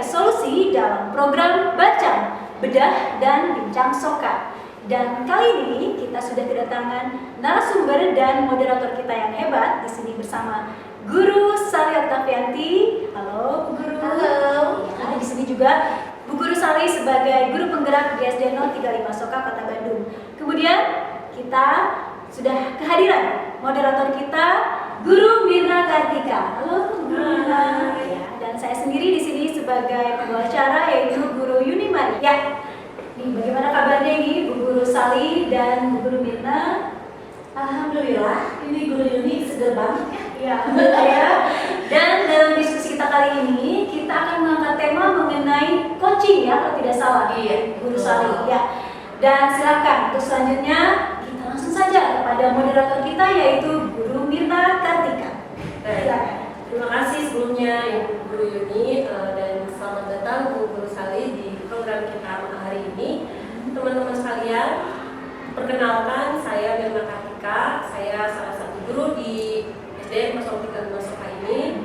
solusi dalam program Baca, Bedah, dan Bincang Soka. Dan kali ini kita sudah kedatangan narasumber dan moderator kita yang hebat di sini bersama Guru Sali Oktavianti. Halo Bu Guru. Halo. Ya, di sini juga Bu Guru Sali sebagai guru penggerak di SD 035 Soka Kota Bandung. Kemudian kita sudah kehadiran moderator kita Guru Mirna Kartika. Halo Bu Guru Mirna. Ya, dan saya sendiri di sini sebagai pembawa acara yaitu Guru Yuni Mari. Ya. Nih, bagaimana kabarnya ini Bu Guru Sali dan Bu Guru Mirna? Alhamdulillah, ini Guru Yuni seger banget ya. Ya, ya. Dan dalam diskusi kita kali ini kita akan mengangkat tema mengenai coaching ya, kalau tidak salah. Iya, Guru Sali ya. Dan silakan untuk selanjutnya kita langsung saja kepada moderator kita yaitu Guru Mirna Kartika. Silakan. Terima kasih sebelumnya Ibu Guru Yuni dan selamat datang Bu Guru Sali di program kita hari ini. Teman-teman sekalian, perkenalkan saya Mirna Kartika. Saya salah satu guru di SD 035 Soka ini.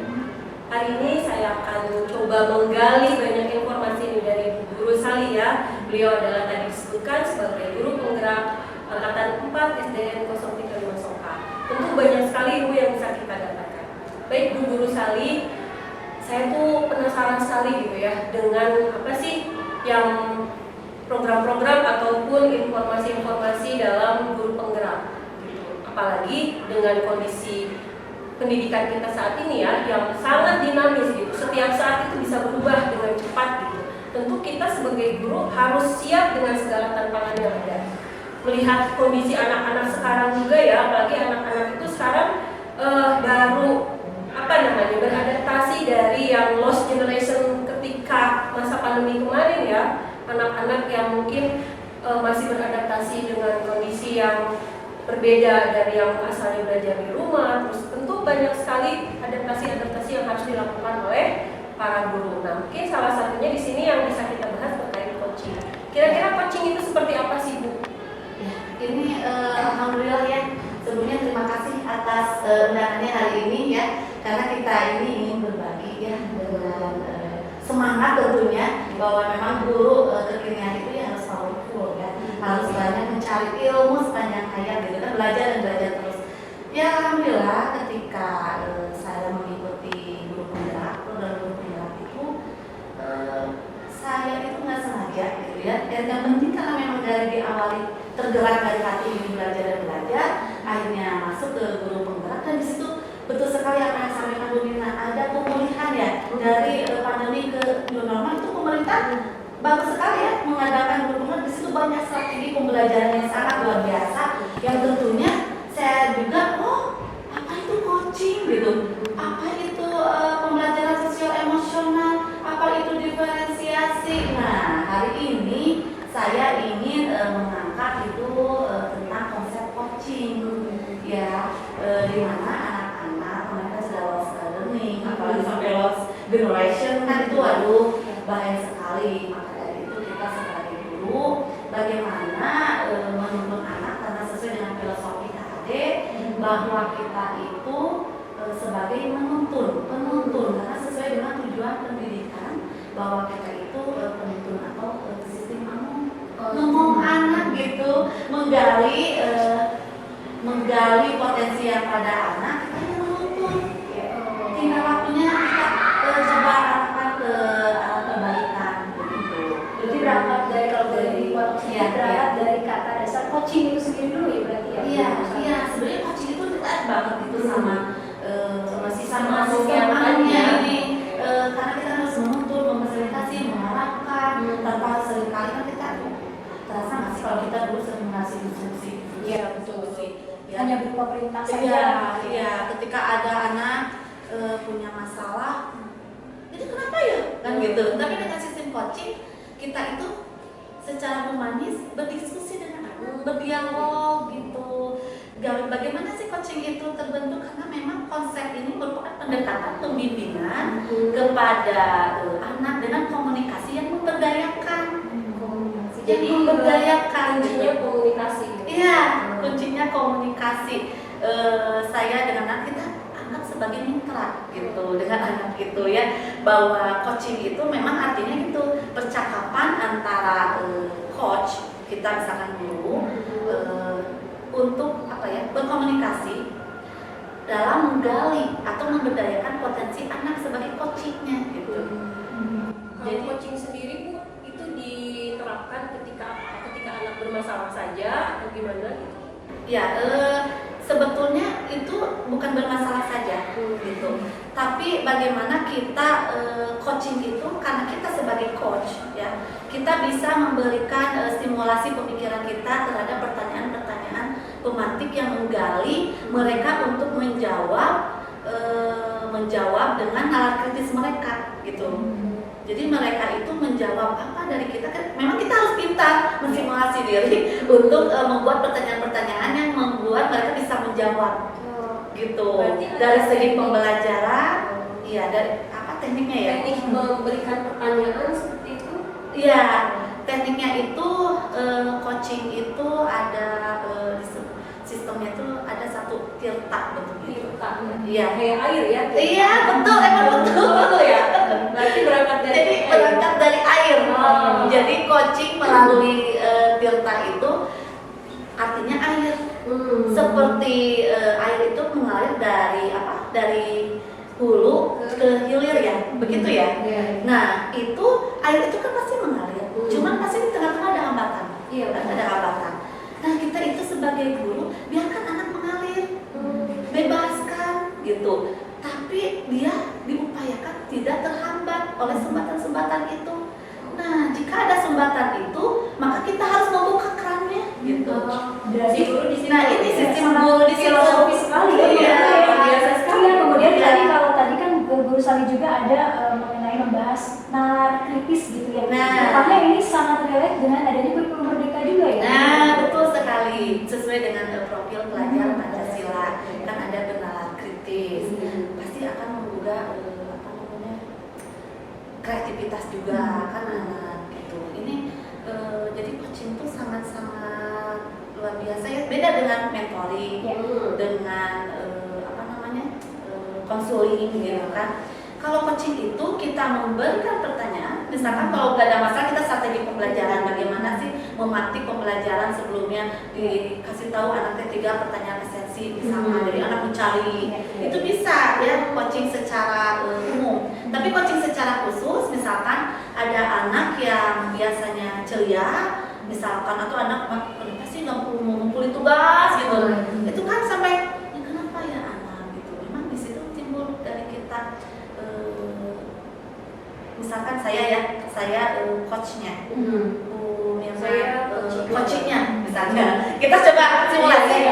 Hari ini saya akan coba menggali banyak informasi ini dari Bu Guru Sali ya. Beliau adalah tadi disebutkan sebagai guru penggerak angkatan 4 SDN 035 Soka. Tentu banyak sekali ilmu yang bisa kita dapatkan. Baik Bu Guru Sali, saya tuh penasaran sekali gitu ya dengan apa sih yang program-program ataupun informasi-informasi dalam guru penggerak gitu. Apalagi dengan kondisi pendidikan kita saat ini ya yang sangat dinamis gitu. Setiap saat itu bisa berubah dengan cepat gitu. Tentu kita sebagai guru harus siap dengan segala tantangan yang ada. Melihat kondisi anak-anak sekarang juga ya, apalagi anak-anak itu sekarang baru beradaptasi dari yang lost generation ketika masa pandemi kemarin ya. Anak-anak yang mungkin masih beradaptasi dengan kondisi yang berbeda dari yang asalnya belajar di rumah. Terus tentu banyak sekali adaptasi-adaptasi yang harus dilakukan oleh para guru. Nah, mungkin salah satunya di sini yang bisa kita bahas terkait coaching. Kira-kira coaching itu seperti apa sih Bu? Ya, ini alhamdulillah ya. Sebelumnya terima kasih atas undangannya hari ini ya, karena kita ini ingin berbagi ya dengan semangat tentunya bahwa memang guru kekinian itu ya harus powerful ya, harus banyak mencari ilmu sepanjang hayat gitu kan, belajar dan belajar terus. Ya alhamdulillah ketika saya mengikuti guru penggerak, program guru penggerak itu saya itu nggak sengaja gitu ya, dan yang penting karena memang dari diawali tergerak dari hati ingin belajar dan belajar, akhirnya masuk ke guru penggerak. Dan di situ betul sekali apa yang disampaikan Bu Nina, ada pemulihan ya dari pandemi ke new normal. Itu pemerintah bagus sekali ya mengadakan guru penggerak. Di situ banyak strategi pembelajaran yang sangat luar biasa, yang tentunya saya juga apa itu coaching gitu, apa itu pembelajaran sosial emosional, apa itu diferensiasi. Nah hari ini saya ingin mengangkat itu tentang konsep coaching ya, di mana anak-anak mereka sudah lost learning, apalagi sampai lost generation kan itu aduh bahaya sekali. Maka dari itu kita sebagai guru bagaimana menuntun anak karena sesuai dengan filosofi KAD bahwa kita itu sebagai penuntun karena sesuai dengan tujuan pendidikan bahwa kita itu penuntun atau sistem ngomong anak gitu, menggali potensi yang pada anak, kita yang menuntun. Tinggal waktunya kita coba arahkan ke kebaikan begitu. Jadi berangkat dari kalau dari berangkat dari kata dasar coaching itu sendiri dulu ya berarti ya. Iya, sebenarnya coaching itu dekat banget itu sama Sama sistemnya ini, karena kita harus menuntun, memfasilitasi, mengarahkan, tanpa seringkali kan kita terasa nggak sih kalau kita dulu sering ngasih instruksi. Iya betul sih. Ya. Hanya berupa perintah saja. Iya, ketika ada anak punya masalah, itu kenapa ya? Kan gitu. Tapi dengan sistem coaching kita itu secara humanis berdiskusi dengan anak, berdialog gitu. Bagaimana sih coaching itu terbentuk? Karena memang konsep ini merupakan pendekatan pembimbingan kepada anak dengan komunikasi yang memberdayakan. Jadi memberdayakan kuncinya komunikasi. Iya, kuncinya komunikasi. Saya dengan anak kita anggap sebagai mitra gitu dengan anak itu ya, bahwa coaching itu memang artinya gitu percakapan antara coach kita misalkan guru untuk apa ya, berkomunikasi dalam menggali atau memberdayakan potensi anak sebagai coachingnya gitu. Jadi coaching sendiri Bu itu diterapkan ketika anak bermasalah saja atau gimana gitu? Ya, sebetulnya itu bukan bermasalah saja gitu. Tapi bagaimana kita coaching itu, karena kita sebagai coach ya, kita bisa memberikan stimulasi pemikiran kita terhadap pertanyaan-pertanyaan pemantik yang menggali mereka untuk menjawab dengan nalar kritis mereka gitu. Jadi mereka itu menjawab apa dari kita, kan memang kita harus pintar mensimulasi diri untuk membuat pertanyaan-pertanyaan yang membuat mereka bisa menjawab gitu. Dari segi pembelajaran, iya, dari apa tekniknya ya? Teknik memberikan pertanyaan seperti itu? Iya, tekniknya itu coaching itu ada sistemnya itu ada satu tirta bentuknya. Iya, Kayak air ya? iya betul, emang betul. Betul ya? Berarti berangkat dari Jadi berangkat dari air. Jadi coaching melalui tirta itu artinya air. Seperti air itu mengalir dari apa? Dari hulu ke hilir ya, begitu ya. Nah itu air itu kan pasti mengalir. Cuman pasti di tengah-tengah ada hambatan. Iya, Ada hambatan. Nah kita itu sebagai guru biarkan anak mengalir, bebaskan gitu. Tapi dia diupayakan tidak terhambat oleh sumbatan-sumbatan itu. Nah, jika ada sumbatan itu, maka kita harus membuka kerannya gitu. Berarti guru di sini. Nah, ini sistem guru di situ. filosofis sekali ya. Iya, biasa sekali. Iya, kemudian Iya. tadi kalau tadi kan Guru Sali juga ada mengenai membahas nalar kritis gitu ya. Nah. Makanya ini sangat relate dengan adanya kurikulum merdeka juga ya. Nah, betul sekali. Sesuai dengan profil pelajar Pancasila, kan ada bernalar kritis. Pasti akan menggugah apa namanya, kreativitas juga kan anak gitu. Ini jadi coaching itu sangat-sangat luar biasa ya. Beda dengan mentoring, Ya. dengan apa namanya, konseling gitu kan. Kalau coaching itu kita memberikan pertanyaan, misalkan kalau nggak ada masalah kita strategi pembelajaran, bagaimana sih memantik pembelajaran sebelumnya, dikasih tahu anaknya 3 pertanyaan esensi misalkan, jadi anak mencari, itu bisa ya coaching secara umum. Tapi coaching secara khusus, misalkan ada anak yang biasanya ceria, misalkan, atau anak kenapa sih nggak ngumpulin tugas gitu, itu kan sampai ya kenapa ya anak gitu, memang di situ timbul dari kita. Misalkan saya coachnya, Bu Mirna Saya coachingnya misalnya, kita coba simulasi.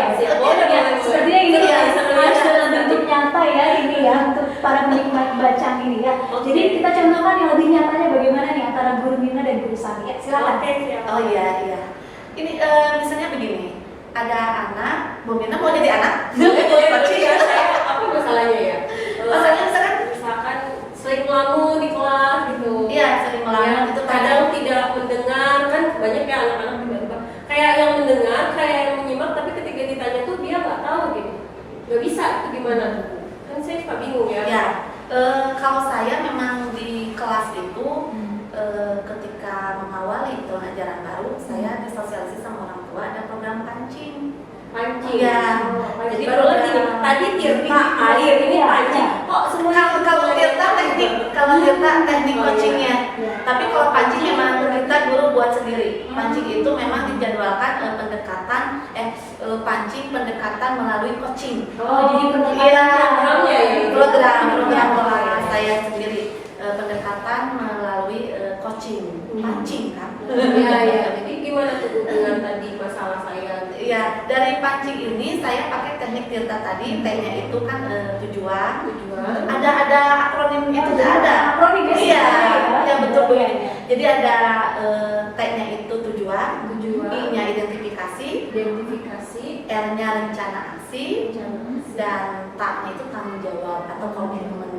Sepertinya ini Iya, harus dalam bentuk nyata ya ini ya untuk para penikmat bacaan ini ya. Jadi kita contohkan yang lebih nyatanya bagaimana nih antara Guru Mirna dan Guru Sali ya. Silakan. Oh iya. Ini misalnya begini, ada anak, Bu Mirna mau jadi anak? Apa masalahnya ya? Masalahnya misalkan sering melamun di kelas gitu. Iya, sering melamun itu kadang tidak mendengar, kan banyak ya anak-anak tiba-tiba kayak yang mendengar, kayak yang menyimak, tapi ketika ditanya tuh dia nggak tahu gitu, nggak bisa, itu gimana tuh? Kan saya suka bingung ya. Ya, kalau saya memang di kelas itu ketika mengawali tahun ajaran baru, saya disosialisasi sama orang tua ada program pancing. Iya. Jadi baru lagi nih, tadi tirta air, ini pancing. Kok semuanya Kalau tirta teknik, teknik coachingnya. Tapi kalau pancing memang kita guru buat sendiri. Pancing itu memang dijadwalkan pendekatan melalui coaching. Jadi programnya ya. Program saya sendiri, pendekatan melalui coaching, pancing kan. Iya. Jadi gimana tuh dengan tadi masalah saya? Iya, dari pancing ini saya pakai teknik tirta tadi. T-nya itu kan tujuan. Ada akronim itu ada. Akronim ya. Iya, ya betul Bu. Jadi ada T-nya itu tujuan, I-nya identifikasi, R-nya rencana aksi, dan T-nya itu tanggung jawab atau komitmen.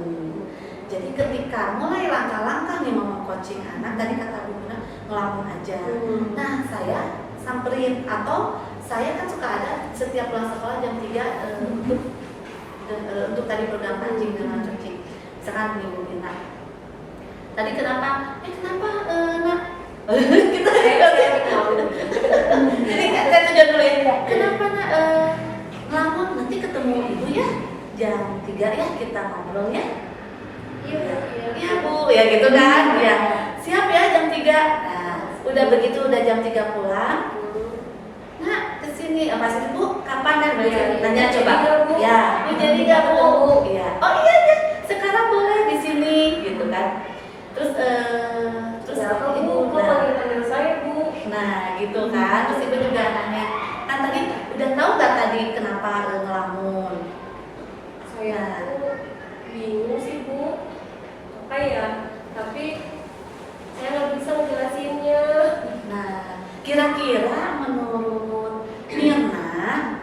Jadi ketika mulai langkah-langkah nih mau coaching anak, tadi kata Bu Mina ngelamun aja. Nah, saya samperin, atau saya kan suka ada setiap pulang sekolah jam 3 untuk untuk tadi program pancing dengan cuci. Misalkan Ibu Mirna, tadi kenapa nak kita jadi saya tujuan dulu ya, kenapa nak ngelamun, nanti ketemu Ibu ya jam 3 ya, kita ngobrol ya. Iya Bu, ya gitu kan, ya siap ya jam 3. Nah, udah begitu udah jam 3 pulang. Nah, kesini apa sih Bu? Kapan kan? Nanya coba. Ya, jadi nggak Bu? Iya. Oh iya ya, sekarang boleh di sini, gitu kan. Terus Ibu panggil saya Bu. Nah, gitu kan. Terus Ibu juga nanya, kan tadi udah tahu nggak tadi kenapa ngelamun? Saya tuh bingung sih Bu. Apa ya? Tapi saya nggak bisa ngejelasinnya. Nah, kira-kira menurut Mirna,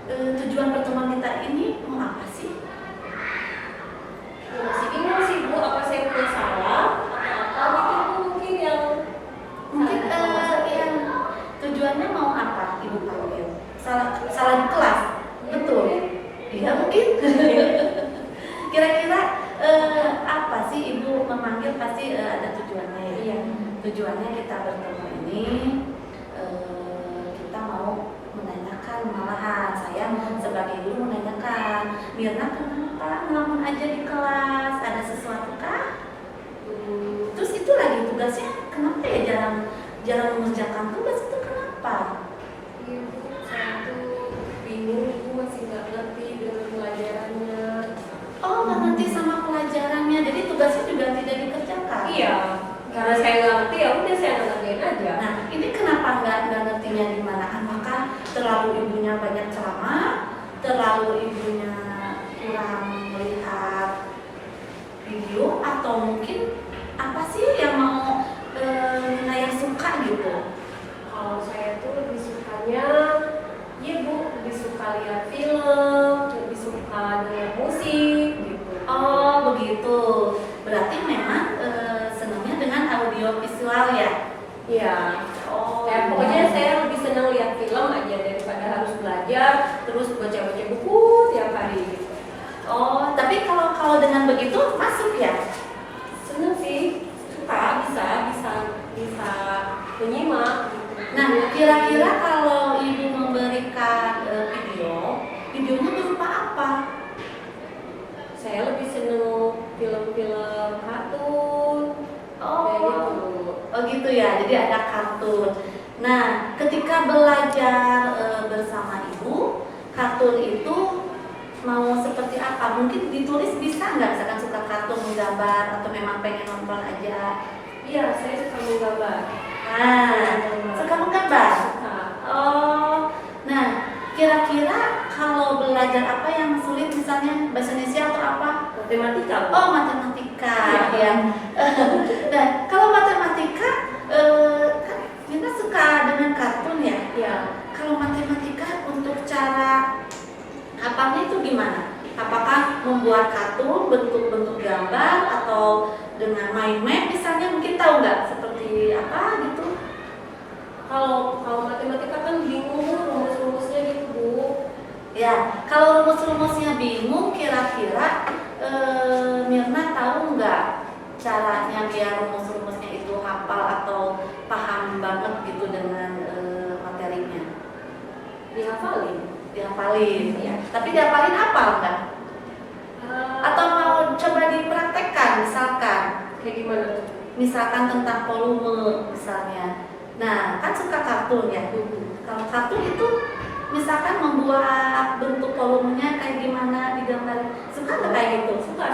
tujuan pertemuan kita ini mau apa sih? Masih bingung sih Bu, apa saya punya salah atau apa gitu Bu, mungkin yang yang tujuannya mau apa Ibu panggil? Salah di kelas? Betul? Iya mungkin. Kira-kira apa sih Ibu memanggil, pasti ada tujuannya ya? Iya. Tujuannya kita bertemu ini, kita mau menanyakan, malahan saya sebagai guru menanyakan, Mirna kenapa ngelamun aja di kelas, ada sesuatu kah? Terus itu lagi tugasnya kenapa ya jarang mengerjakan tugas, itu kenapa? Iya Bu, saya tuh bingung Bu, masih nggak ngerti dengan pelajarannya. Oh, nggak ngerti sama pelajarannya, jadi tugasnya juga tidak dikerjakan? Iya, karena saya nggak ngerti ya udah saya ngerjain aja. Nah, ini kenapa nggak ngertinya di mana? Apakah terlalu ibunya banyak ceramah, terlalu ibunya kurang melihat video, atau mungkin apa sih yang mau Nina yang suka gitu? Kalau saya tuh lebih sukanya, ya Bu, lebih suka lihat film, lebih suka dengar musik gitu. Oh begitu, berarti memang senangnya dengan audio visual ya? Iya. Oh, Ya, pokoknya saya lebih senang lihat film aja daripada harus belajar terus baca-baca buku tiap hari gitu. Oh, tapi kalau dengan begitu masuk ya? Seneng sih, suka, bisa menyimak. Nah, kira-kira kalau Ibu memberikan videonya berupa apa? Saya lebih seneng film-film kartun. Kayak gitu. Oh gitu ya, jadi ada kartun. Nah, ketika belajar bersama Ibu, kartun itu mau seperti apa? Mungkin ditulis bisa nggak? Misalkan suka kartun menggambar atau memang pengen nonton aja? Iya, saya suka menggambar. Suka menggambar? Suka. Oh, nah kira-kira kalau belajar apa yang sulit, misalnya bahasa Indonesia atau apa? Matematika. Oh, matematika. Iya. Ya. Nah, kalau matematika kan kita suka dengan kartun ya. Iya. Kalau matematika untuk cara hafalnya itu gimana? Apakah membuat kartun bentuk-bentuk gambar atau dengan mind map misalnya, mungkin tahu nggak seperti apa gitu? Kalau matematika kan bingung rumus-rumusnya gitu Bu. Ya, kalau rumus-rumusnya bingung, kira-kira Mirna tahu nggak caranya biar rumus-rumusnya itu hafal atau paham banget gitu dengan materinya? Dihafalin, ya. Tapi dihafalin hafal nggak? Atau mau coba dipraktekkan, misalkan? Kayak gimana tuh? Misalkan tentang volume misalnya. Nah, kan suka kartun ya. Kalau kartun itu misalkan membuat bentuk volumenya kayak gimana digambarin, suka nggak kayak gitu? Suka.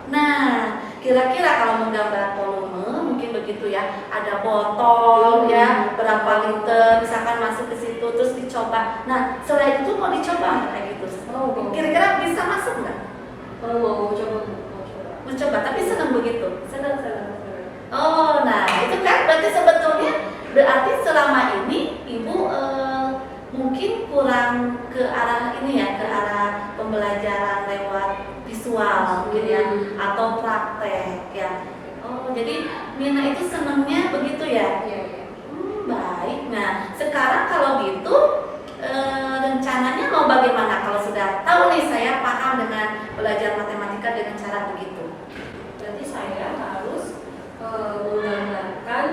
Nah, kira-kira kalau menggambar volume mungkin begitu ya. Ada botol ya, berapa liter, misalkan masuk ke situ terus dicoba. Nah, selain itu mau dicoba nggak kayak gitu? Kira-kira bisa masuk nggak? Mau coba. Mencoba, tapi senang begitu. Senang. Oh, nah itu kan berarti selama ini Ibu mungkin kurang ke arah ini ya, ke arah pembelajaran lewat visual mungkin ya, atau praktek ya. Oh, jadi Mirna itu senangnya begitu ya? Iya. Baik. Nah, sekarang kalau gitu rencananya mau bagaimana kalau sudah tahu nih saya paham dengan belajar matematika dengan cara begitu. Berarti saya harus menggambarkan,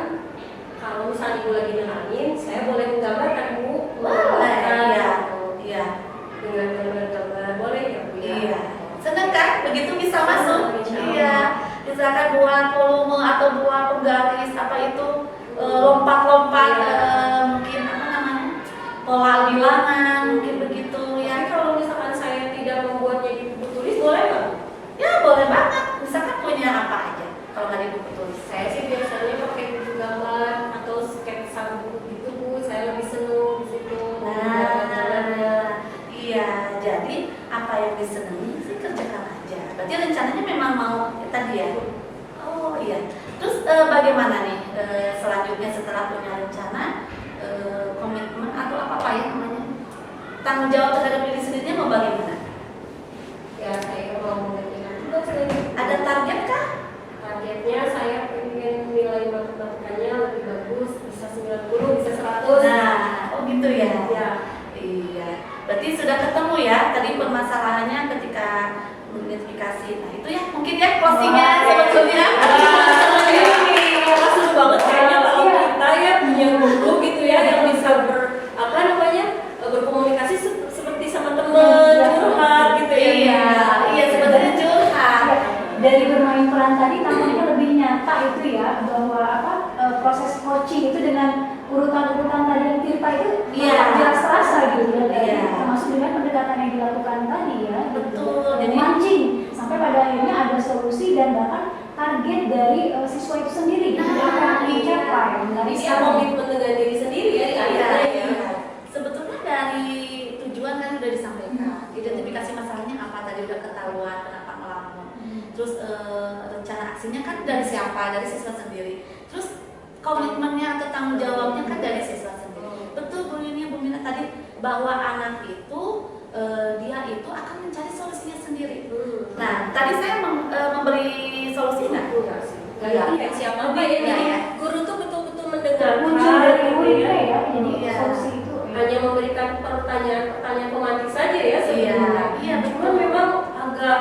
kalau misalnya ibu lagi nerangin, saya boleh menggambarkan bu, Boleh, iya. dengan gambar-gambar, boleh ya bu ya? Iya. Senang kan? Begitu bisa masuk. Insya Allah. Iya. Misalkan buat volume atau buat penggaris apa itu lompat-lompat mungkin apa namanya? Pola bilangan mungkin begitu Tapi ya. kalau misalkan saya tidak membuatnya di buku tulis, boleh nggak? Ya boleh banget. Misalkan punya apa aja kalau nggak di buku tulis. Saya sih biasanya pakai buku gambar atau sketsa buku gitu bu, saya lebih seneng di situ. Nah, iya. Jadi apa yang disenangi sih kerjakan aja. Berarti rencananya memang mau tadi ya. Oh iya. Terus bagaimana nih selanjutnya setelah punya rencana, komitmen atau apa ya namanya, tanggung jawab terhadap diri sendirinya mau bagaimana? Ya saya mau mengerjakan juga selain itu. Ada target kah? Targetnya saya pengen nilai matematikanya lebih bagus, bisa 90, bisa 100. Nah, oh gitu ya. Ya. Iya. Berarti sudah ketemu ya tadi permasalahannya ketika mengidentifikasi. Nah itu ya mungkin ya closingnya sebetulnya. Seru banget kayaknya kalau kita ya punya guru gitu ya yang bisa berkomunikasi seperti sama teman, curhat gitu ya. Iya sebetulnya curhat. Dari bermain peran tadi tampaknya lebih nyata itu ya, bahwa proses coaching itu dengan urutan-urutan tadi yang Tirta itu jelas terasa gitu ya, termasuk dengan pendekatan yang dilakukan tadi ya. Betul. Jadi mancing sampai pada akhirnya ada solusi dan bahkan target dari siswa itu sendiri yang akan dicapai. Jadi dia komitmen dengan diri sendiri ya di akhirnya ya. Sebetulnya dari tujuan kan sudah disampaikan, identifikasi masalahnya apa tadi udah ketahuan kenapa ngelamun. Terus rencana aksinya kan dari siapa? Dari siswa sendiri. Terus komitmennya atau tanggung jawabnya kan dari siswa sendiri. Betul Bu Yuni, Bu Mina tadi bahwa anak itu dia itu akan mencari solusinya sendiri. Nah, tadi saya memberi solusi nggak? Enggak siapa apa ya. Jadi guru tuh betul-betul mendengarkan muncul dari muridnya ya, jadi Iya. solusi itu hanya memberikan pertanyaan-pertanyaan pemantik saja ya sebenarnya. Iya, Cuma memang agak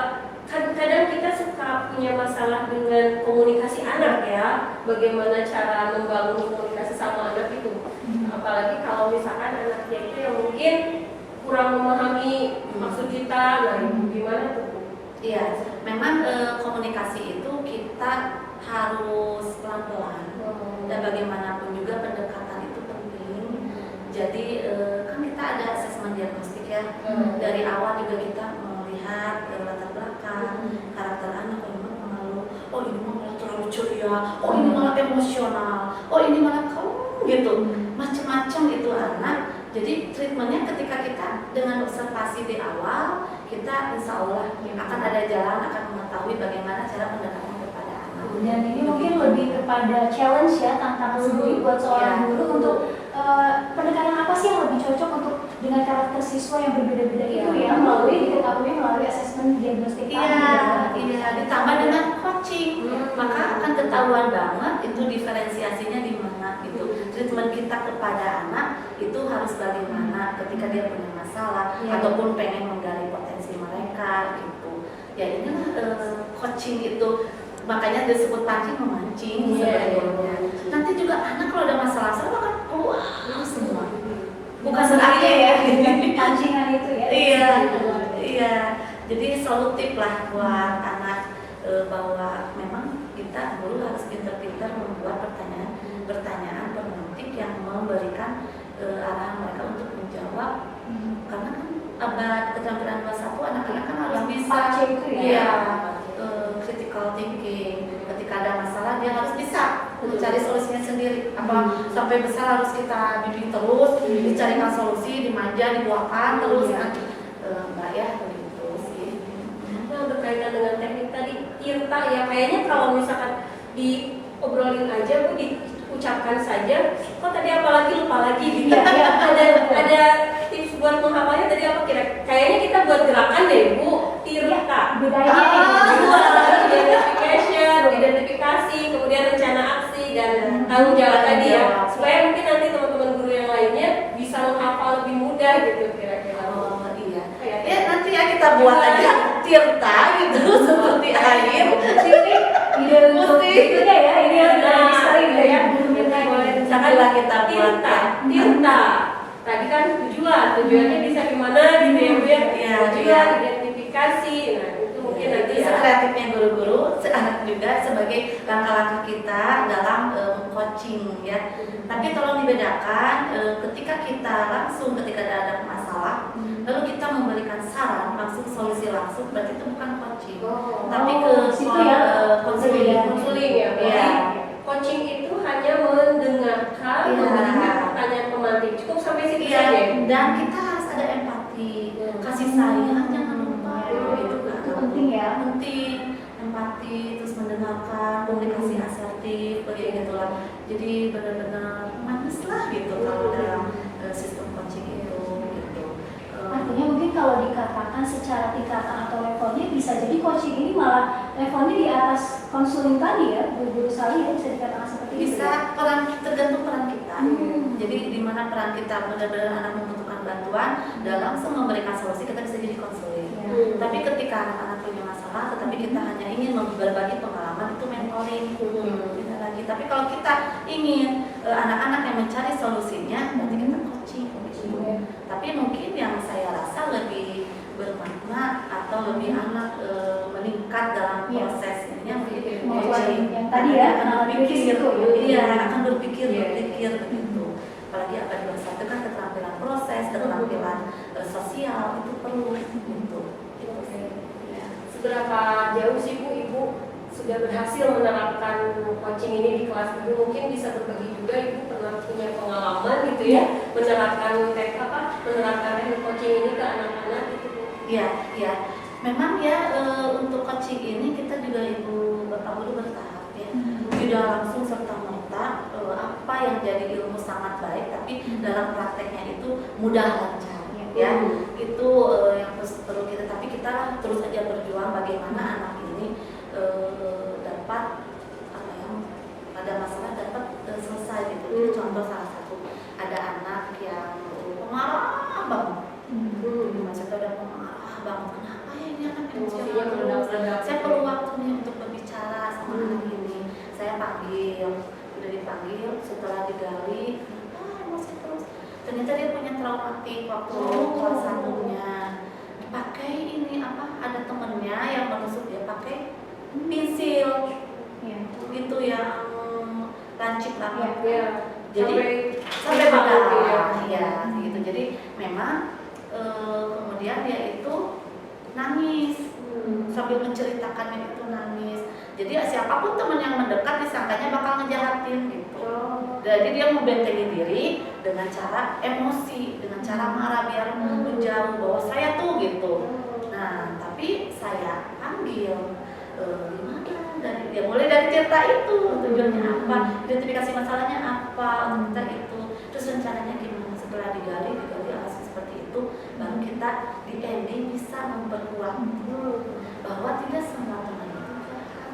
kadang kita suka punya masalah dengan komunikasi anak ya, bagaimana cara membangun komunikasi sama anak itu. Apalagi kalau misalkan anaknya itu yang mungkin kurang memahami maksud kita, nah itu gimana tuh? Iya, memang komunikasi itu kita harus pelan-pelan dan bagaimanapun juga pendekatan itu penting. Jadi kan kita ada asesmen diagnostik ya. Dari awal juga kita melihat latar belakang, karakter anak, oh ini malu, oh ini malah terlalu ceria, oh ini malah emosional, oh ini malah gitu, macam-macam itu anak. Jadi treatmentnya ketika kita dengan observasi di awal, kita insya Allah akan ada jalan, akan mengetahui bagaimana cara pendekatan kepada anak. dan ini mungkin lebih kepada challenge ya, tantangan sendiri buat seorang guru untuk pendekatan apa sih yang lebih cocok untuk dengan karakter siswa yang berbeda-beda itu ya, diketahui melalui asesmen diagnostik tadi. Iya, ditambah dengan coaching, maka akan ketahuan banget itu diferensiasinya di mana gitu. Treatment kita kepada anak itu harus bagaimana ketika dia punya masalah ataupun pengen menggali potensi mereka gitu. Ya inilah coaching itu, makanya disebut pancing memancing sebenarnya. Nanti juga anak kalau ada masalah selalu akan keluar semua. Bukan berarti ya pancingan itu ya. Iya. Jadi solutif lah buat anak bahwa memang kita dulu harus pintar-pintar membuat pertanyaan pemantik yang memberikan arahan mereka untuk menjawab. Karena kan abad keterampilan 21 anak-anak kan harus bisa critical thinking. Ketika ada masalah dia harus bisa mencari solusinya sendiri. Apa sampai besar harus kita bimbing terus, dicarikan solusi, dimanja, dibuahkan terus kan. Mbak ya begitu sih. Nah, berkaitan dengan teknik tadi Tirta ya, kayaknya kalau misalkan diobrolin aja Bu, diucapkan saja, kok tadi apalagi lupa lagi gitu. Ada tips buat menghafalnya tadi apa kira? Kayaknya kita buat gerakan deh Bu, Tirta. Bedanya identifikasi, kemudian rencana aksi dan tanggung jawab tadi ya, supaya mungkin nanti teman-teman guru yang lainnya bisa menghafal lebih mudah gitu kira-kira. Oh iya. Ya Tirta gitu seperti air. Ini ide untuk Mesti. itunya ya, ini yang Nah, sekali ya, guru Mirna boleh ini. Sambillah kita buat Tirta. Tadi kan tujuannya bisa gimana gitu ya Bu ya. Iya, Tujuan, iya. identifikasi. Nah, itu mungkin nanti Itu ya. kreatifnya guru-guru, anak juga sebagai langkah-langkah kita dalam coaching ya. Tapi tolong dibedakan ketika kita langsung ketika ada masalah, lalu kita memberikan saran langsung solusi langsung, berarti itu bukan coaching. Tapi ke situ ya, konseling. Konseling ya. Iya. Coaching itu hanya mendengarkan, Iya. memberikan pertanyaan pemantik. Cukup sampai situ Iya, saja. dan kita harus ada empati, kasih sayang, jangan lupa gitu kan. Itu penting ya. Penting, empati, terus mendengarkan, komunikasi asertif, begitulah. Jadi benar-benar manis lah gitu kalau dalam sistem coaching itu gitu. Artinya mungkin kalau dikatakan secara tingkatan atau levelnya bisa jadi coaching ini malah levelnya di atas konseling tadi ya, guru Sali ya, bisa dikatakan seperti itu. Bisa tergantung peran kita. Jadi di mana peran kita benar-benar anak membutuhkan bantuan dan langsung memberikan solusi, kita bisa jadi konseling. Ya. Tapi ketika anak-anak punya masalah, tetapi kita hanya ingin berbagi pengalaman, itu mentoring. Beda lagi. Tapi kalau kita ingin anak-anak yang mencari solusinya, berarti kita coaching. Tapi mungkin yang saya rasa lebih bermakna atau lebih anak meningkat dalam Iya. prosesnya mungkin Yang tadi ya, akan berpikir, itu. iya akan berpikir Iya. begitu. Apalagi apa di masa itu kan keterampilan proses, keterampilan sosial itu perlu gitu. Ya. Seberapa jauh sih Bu Ibu sudah berhasil menerapkan coaching ini di kelas Ibu? Mungkin bisa berbagi juga Ibu pernah punya pengalaman gitu ya, menerapkan menerapkan teknik coaching ini ke anak-anak gitu Bu. Iya, iya. Memang ya untuk coaching ini kita juga Ibu Bapak Guru bertahap ya. Tidak langsung serta merta apa yang jadi ilmu sangat baik, tapi dalam prakteknya itu mudah lancar ya. Itu yang perlu kita, tapi kita terus aja berjuang bagaimana anak ini dapat apa ya, pada masalah dapat selesai gitu. Jadi contoh salah satu ada anak yang pemarah banget. Maksudnya udah pemarah banget, kenapa ya ini anak Emosinya terus? meledak-ledak. Saya perlu waktu nih untuk berbicara sama anak ini. Saya panggil, udah dipanggil, setelah digali, emosi terus. Ternyata dia punya traumatik waktu kelas satunya. Pakai ini apa? Ada temennya yang menusuk dia pakai pensil, gitu yang lancip banget. Ya. Jadi sampai berdarah, ya, gitu. Jadi memang kemudian dia itu nangis sambil menceritakannya itu nangis. Jadi siapapun teman yang mendekat disangkanya bakal ngejahatin gitu. Jadi dia membentengi diri dengan cara emosi, dengan cara marah biar menjauh bahwa saya tuh gitu. Nah, tapi saya panggil gimana dari dia mulai dari cerita itu tujuannya apa, identifikasi masalahnya apa untuk kita itu, terus rencananya gimana setelah digali alasan seperti itu, baru kita di ending bisa memperkuat bahwa tidak semua teman itu jahat,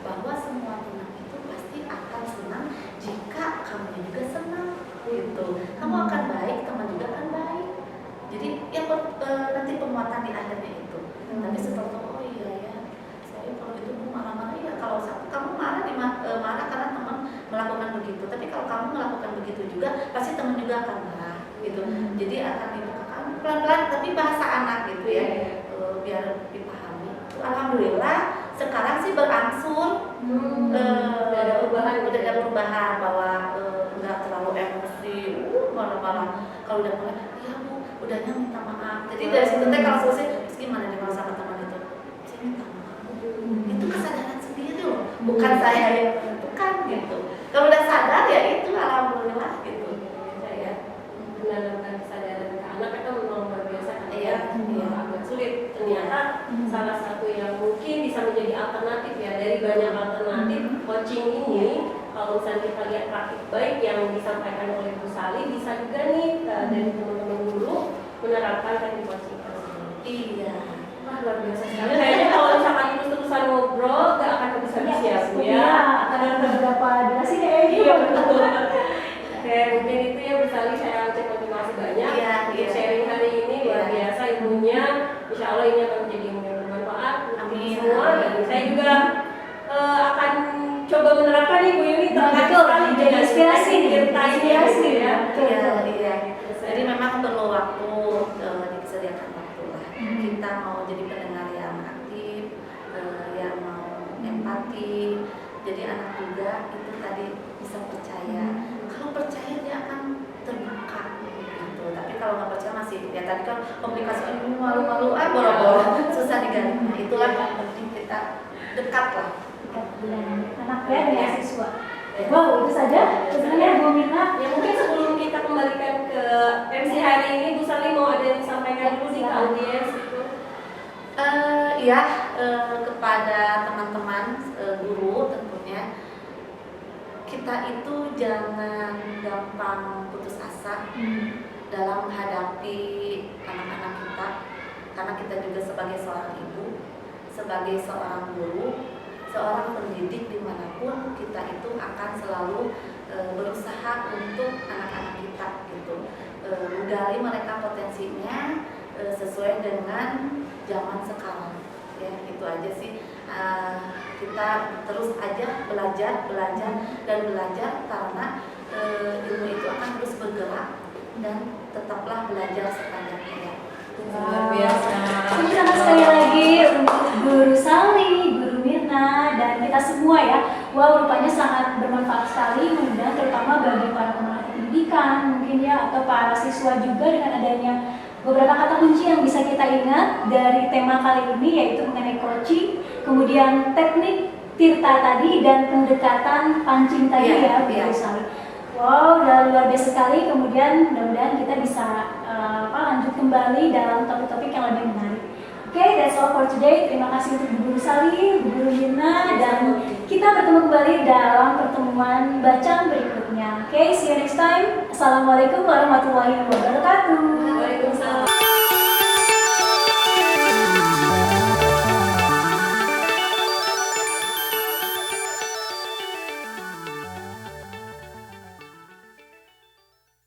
bahwa semua teman itu pasti akan senang jika kamu juga senang gitu, kamu akan baik, teman juga akan baik. Jadi yang nanti penguatan di akhirnya itu. Tapi setelah oh iya ya, saya kalau gitu marah-marah ya, kalau kamu marah marah karena teman melakukan begitu, tapi kalau kamu melakukan begitu juga pasti teman juga akan marah gitu. Jadi akan dibukakan pelan-pelan, tapi bahasa anak gitu ya, biar dipahami. Alhamdulillah sekarang sih berangsur ada perubahan bahwa nggak terlalu emosi, marah-marah. Kalau udah mulai, iya Bu, udahnya minta maaf. Jadi dari situ teh kalau selesai, terus gimana nih kalau sama teman itu? Saya minta maaf. Itu kesadaran sendiri loh, bukan saya yang menentukan gitu. Kalau udah sadar ya itu alhamdulillah gitu. Ya, menanamkan kesadaran ke anak itu memang luar biasa kan? Iya. Agak sulit. Ternyata salah satu yang mungkin bisa menjadi alternatif ya, dari banyak alternatif coaching ini, kalau misalnya kita lihat praktik baik yang disampaikan oleh Bu Sali, bisa juga nih dari teman-teman dulu menerapkan teknik coaching tersebut. Iya. Wah, luar biasa sekali. Kayaknya kalau misalkan terus-terusan ngobrol gak akan habis-habis ya Bu ya. Ada beberapa durasi deh. Iya betul. Oke, mungkin itu ya Bu Sali, saya ucapkan terima kasih banyak Iya, untuk iya. sharing hari ini, luar biasa ilmunya. Insya Allah ini akan menjadi ilmu yang bermanfaat Kenapa nih Bu Yuni Nah, tertarik betul. sekali Jadi dengan inspirasi nih. Tirta ini ya Bu ya? Iya, iya. Jadi memang perlu waktu, disediakan waktu lah. Kita mau jadi pendengar yang aktif, yang mau empati. Jadi anak juga itu tadi bisa percaya. Kalau percaya dia akan terbuka gitu. Tapi kalau nggak percaya masih ya tadi kan komunikasi ini malu-malu boro-boro susah digali. Nah, itulah yang penting kita dekat lah. Dekat dengan anak ya, dengan siswa. Wow, itu saja sebenarnya Bu Mirna. Ya mungkin sebelum kita kembalikan ke MC hari ini, Bu Sali mau ada yang disampaikan dulu di audiens gitu. Kepada teman-teman guru tentunya kita itu jangan gampang putus asa dalam menghadapi anak-anak kita, karena kita juga sebagai seorang ibu, sebagai seorang guru, seorang pendidik dimanapun kita itu akan selalu berusaha untuk anak-anak kita gitu, menggali mereka potensinya sesuai dengan zaman sekarang ya, itu aja sih. Kita terus aja belajar karena ilmu itu akan terus bergerak dan tetaplah belajar sepanjang hayat. Luar biasa. Tepuk tangan sekali lagi untuk Guru Sali, Guru Mirna, dan kita semua ya. Wow, rupanya sangat bermanfaat sekali, mudah terutama bagi para pemerhati pendidikan mungkin ya, atau para siswa juga, dengan adanya beberapa kata kunci yang bisa kita ingat dari tema kali ini, yaitu mengenai coaching, kemudian teknik tirta tadi, dan pendekatan pancing tadi ya, Guru Sali. Wow, udah luar biasa sekali. Kemudian mudah-mudahan kita bisa lanjut kembali dalam topik-topik yang lebih menarik. Oke, that's all for today. Terima kasih untuk Guru Sali, Guru Mirna, dan kita bertemu kembali dalam pertemuan bacaan berikutnya. Oke, see you next time. Assalamualaikum warahmatullahi wabarakatuh.